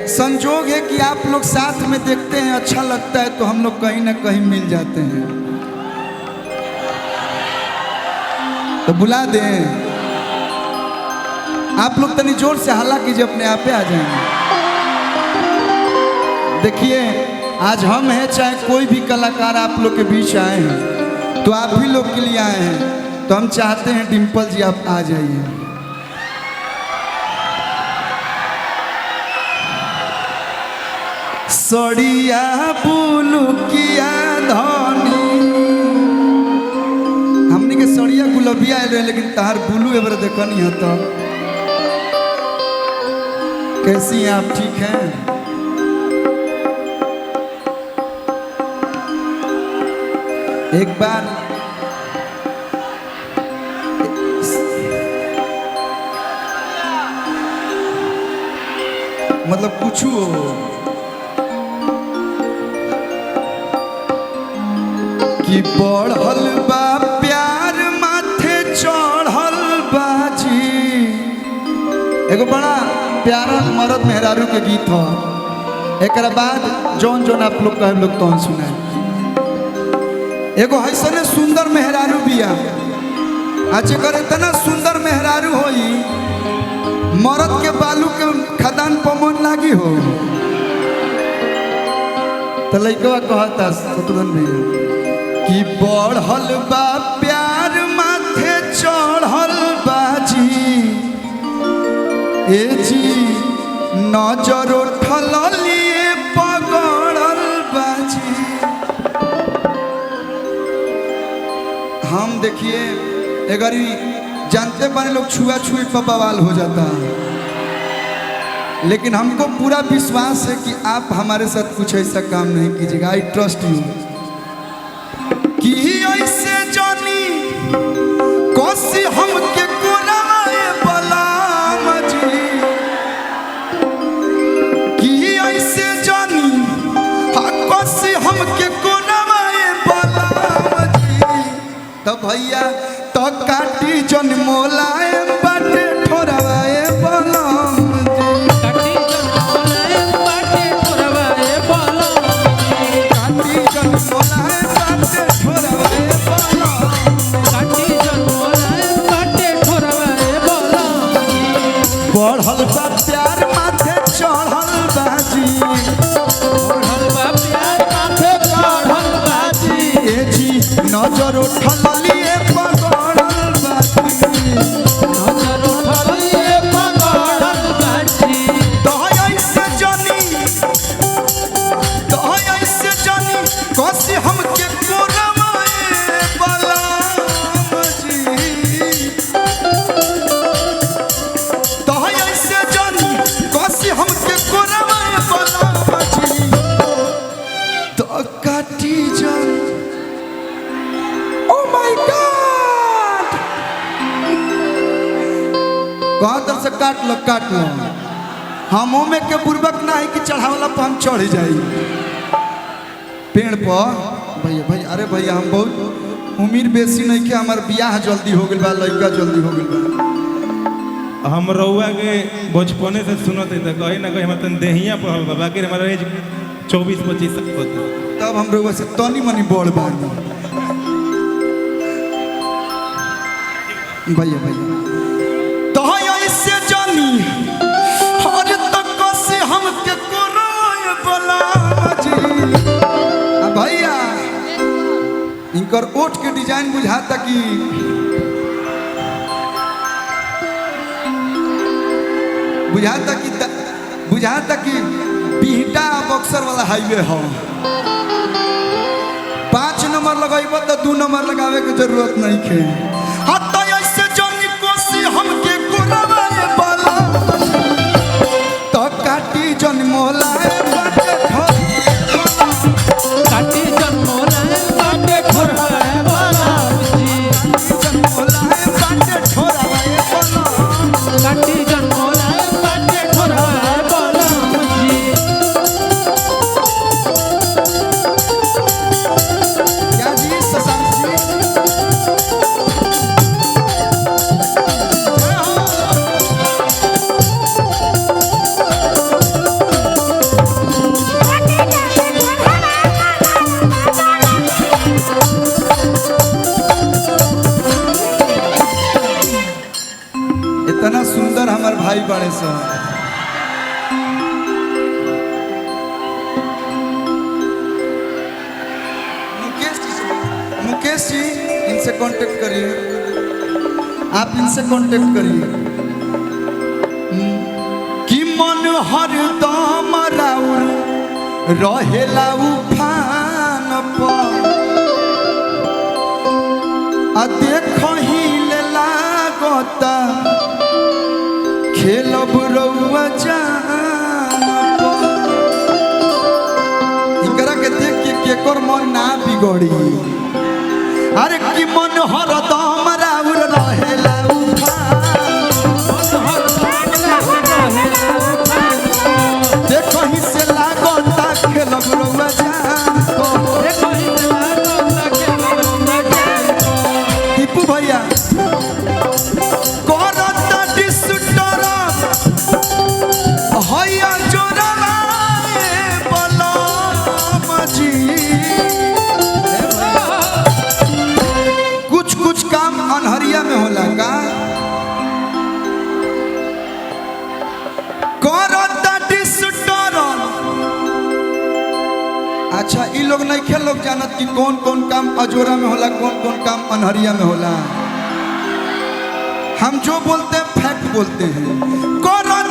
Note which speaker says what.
Speaker 1: संजोग है कि आप लोग साथ में देखते हैं, अच्छा लगता है तो हम लोग कहीं ना कहीं मिल जाते हैं। तो बुला दें आप लोग, तनी जोर से हल्ला कीजिए, अपने आप आ जाएंगे। देखिए आज हम हैं, चाहे कोई भी कलाकार आप लोग के बीच आए हैं, तो आप भी लोग के लिए आए हैं, तो हम चाहते हैं डिम्पल जी आप आ जाइए। सड़िया बुलुकिया धनी, हमने के सड़िया गुलबिया आए रहे, लेकिन तार बुलू एबर देखनी है। तो कैसी हैं आप, ठीक हैं? एक बार मतलब कुछ हो कि बढ़ल बा प्यार माथे चढ़ल बाजी, एगो बड़ा प्यारा मर्द मेहरारू के गीत हो। एक बाद जौन जौन आप लोग कहे लोग तो सुनाए। एगो ऐसने सुंदर मेहरारू बिया, अच्छे कर इतना सुंदर मेहरारू होई, मरद के बालू के खदान पमन लागी हो। तो लइकवा कहता शत्रुघ्न भैया कि बढ़ल बा प्यार माथे चढ़ल बाजी, ए जी नजर उठल लिए पगड़ल बाजी। हम देखिए अगर जानते बने लोग छुआ छुई पर बवाल हो जाता है, लेकिन हमको पूरा विश्वास है कि आप हमारे साथ कुछ ऐसा काम नहीं कीजिएगा। आई ट्रस्ट यू कि ऐसे जानी कोसी हमके कोनाए बलाम जी, कि ऐसे जानी कोसी हमके कोनाए बलाम जी। तो भैया तो काटी जन मोलाए बाटे ठोरवाए बलम जी,
Speaker 2: काटी जन मोलाए बाटे ठोरवाए बलम जी,
Speaker 1: काटी जन मोलाए बाटे ठोरवाए बलम,
Speaker 2: काटी जन मोलाए बाटे ठोरवाए बलम जी।
Speaker 1: बढ़ल बा प्यार माथे चढ़ल बाजी,
Speaker 2: बढ़ल बा प्यार माथे चढ़ल बाजी,
Speaker 1: ए जी नजर उठल लिए पगड़ल बाजी,
Speaker 2: नजर उठल लिए पगड़ल बाजी।
Speaker 1: तो ऐसे जानी कोसी हमके कोरवाए बलम जी, तो ऐसे जानी कोसी हमके कोरवाए बलम जी। तो काटी जन, ओ माय गॉड, कहाँ से काट लो। हम में के बुर्बक ना है कि चढ़ावला पर हम चढ़ जाई पेड़ पर। भैया अरे भैया हम बहुत उम्र बेसी नहीं के, हमार बियाह जल्दी हो गइल बा, लड़का जल्दी हो गइल बा।
Speaker 3: हम रउआ के बचपने से सुनत है, तो कहीं ना कहीं हम तन देहिया पढ़ल बा, बाकी हमारा एज 24-25 साल होता।
Speaker 1: तब हम लोग से तनी मनी बड़ बानी। भैया तो ऐसे जानी हर तक से हमके कोराए बलम जी। भैया इनकर ओठ के डिजाइन बुझाता कि बिहटा बक्सर वाला हाईवे हो। 5 नंबर लगाइब तो 2 नंबर लगावे के जरूरत नहीं है। ऐसे जानी कोसी हमके कोरवाए बलम, तो काटी जन मोलाए बाटे
Speaker 2: काटी जन मोलाए बाटे ठोरवाए बलम जी,
Speaker 1: जन मोलाए बाटे ठोरवाए बलम,
Speaker 2: काटी जन मोलाए बाटे ठोरवाए बलम जी।
Speaker 1: क्या जी शशांक जी सर। मुकेश जी इनसे कांटेक्ट करिए, आप इनसे कांटेक्ट करिए कि मन हरदम राउर रहेला उफान पर आ देखही ले लागता खेलब रउआ जान पर। इनकरा के देख के केकर मन ना बिगड़ी। अरे कि मन हरदम राउर रहेला उफान, देखही से लागता खेलब रउआ जान पर। दीपू भैया करता डिस्टर्ब हैया जोरवा बलम जी। कुछ काम अनहरिया में होला का करता डिस्टर्ब। अच्छा ई लोग नहीं खेल लोग जानत कि कौन कौन काम अजोरा में होला, कौन कौन काम अनहरिया में होला। हम जो बोलते हैं फैक्ट बोलते हैं। करता